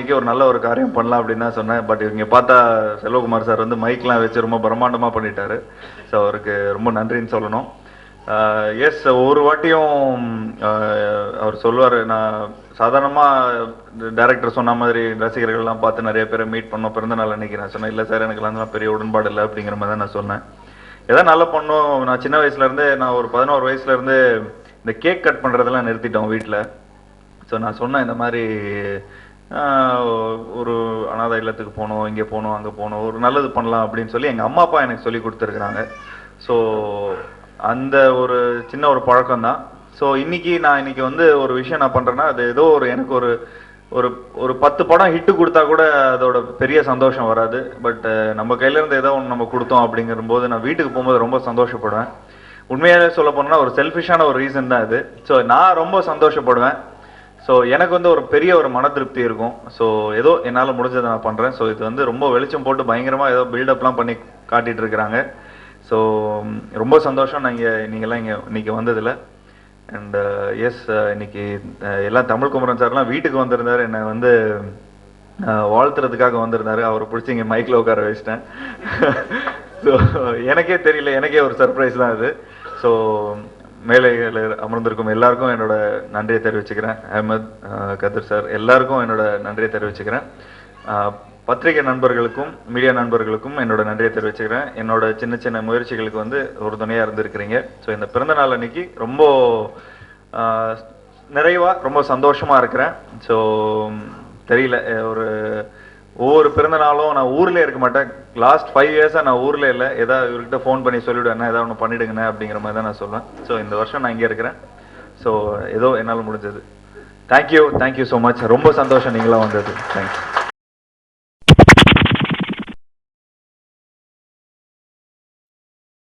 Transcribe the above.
அன்னைக்கு ஒரு நல்ல ஒரு காரியம் பண்ணலாம் அப்படின்னு தான் சொன்னேன். பட் இவங்க பார்த்தா செல்வகுமார் சார் வந்து மைக்லாம் வச்சு ரொம்ப பிரம்மாண்டமாக பண்ணிட்டாரு. ஸோ அவருக்கு ரொம்ப நன்றின்னு சொல்லணும். எஸ், ஒரு வாட்டியும் அவர் சொல்லுவார், நான் சாதாரணமாக டைரக்டர் சொன்ன மாதிரி ரசிகர்கள்லாம் பார்த்து நிறைய பேரை மீட் பண்ணோம் பிறந்தநாள் அன்னைக்கு. நான் சொன்னேன், இல்லை சார் எனக்குலாம் பெரிய உடன்பாடு இல்லை அப்படிங்கிற மாதிரி தான் நான் சொன்னேன். எதாவது நல்லா பண்ணோம். நான் சின்ன வயசுலேருந்தே, நான் ஒரு 11 வயசுலேருந்து இந்த கேக் கட் பண்ணுறதெல்லாம் நிறுத்திட்டோம் வீட்டில். ஸோ நான் சொன்னேன், இந்த மாதிரி ஒரு அனாதை இல்லத்துக்கு போகணும், இங்கே போகணும், அங்கே போகணும், ஒரு நல்லது பண்ணலாம் அப்படின்னு சொல்லி எங்கள் அம்மா அப்பா எனக்கு சொல்லி கொடுத்துருக்குறாங்க. ஸோ அந்த ஒரு சின்ன ஒரு பழக்கம் தான். ஸோ இன்னைக்கு வந்து ஒரு விஷயம் நான் பண்ணுறேன்னா, அது ஏதோ எனக்கு ஒரு ஒரு ஒரு 10 படம் ஹிட்டு கொடுத்தா கூட அதோட பெரிய சந்தோஷம் வராது. பட் நம்ம கையிலேருந்து ஏதோ ஒன்று நம்ம கொடுத்தோம் அப்படிங்கிற போது நான் வீட்டுக்கு போகும்போது ரொம்ப சந்தோஷப்படுவேன். உண்மையாலே சொல்ல போனோம்னா ஒரு செல்ஃபிஷான ஒரு ரீசன் தான் இது. ஸோ நான் ரொம்ப சந்தோஷப்படுவேன். ஸோ எனக்கு வந்து ஒரு பெரிய ஒரு மன திருப்தி இருக்கும். ஸோ ஏதோ என்னால் முடிஞ்சதை நான் பண்ணுறேன். ஸோ இது வந்து ரொம்ப வெளிச்சம் போட்டு பயங்கரமாக ஏதோ பில்டப்லாம் பண்ணி காட்டிகிட்டு இருக்கிறாங்க. ஸோ ரொம்ப சந்தோஷம் நீங்கள்லாம் இன்னைக்கு வந்ததில். அண்ட் எஸ், இன்னைக்கு எல்லாம் தமிழ் குமரன் சார்லாம் வீட்டுக்கு வந்திருந்தார், என்னை வந்து வாழ்த்துறதுக்காக வந்திருந்தாரு. அவரை பிடிச்சி இங்கே மைக்கில் உட்கார வச்சிட்டேன். ஸோ எனக்கே தெரியல, எனக்கே ஒரு சர்ப்ரைஸ் தான் இது. ஸோ மேலையில் அமர்ந்திருக்கும் எல்லாருக்கும் என்னோட நன்றியை தெரிவிச்சுக்கிறேன். அஹமத், கதிர் சார் எல்லாருக்கும் என்னோட நன்றியை தெரிவிச்சுக்கிறேன். பத்திரிகை நண்பர்களுக்கும் மீடியா நண்பர்களுக்கும் என்னோட நன்றியை தெரிவிச்சுக்கிறேன். என்னோட சின்ன சின்ன முயற்சிகளுக்கு வந்து ஒரு துணையாக இருந்திருக்கிறீங்க. ஸோ இந்த பிறந்தநாள் அன்னைக்கு ரொம்ப நிறைவாக ரொம்ப சந்தோஷமாக இருக்கிறேன். ஸோ தெரியல, ஒவ்வொரு பிறந்தநாளும் நான் ஊர்லேயே இருக்க மாட்டேன். லாஸ்ட் 5 இயர்ஸாக நான் ஊரில் இல்லை. ஏதாவது இவர்கிட்ட ஃபோன் பண்ணி சொல்லிவிடுவேன், ஏதாவது ஒன்று பண்ணிவிடுங்கண்ணே அப்படிங்கிற மாதிரி தான் நான் சொல்லுவேன். ஸோ இந்த வருஷம் நான் இங்கே இருக்கிறேன். ஸோ ஏதோ என்னால் முடிஞ்சது. Thank you so much. ரொம்ப சந்தோஷம் நீங்களாம் வந்தது. தேங்க்ஸ்.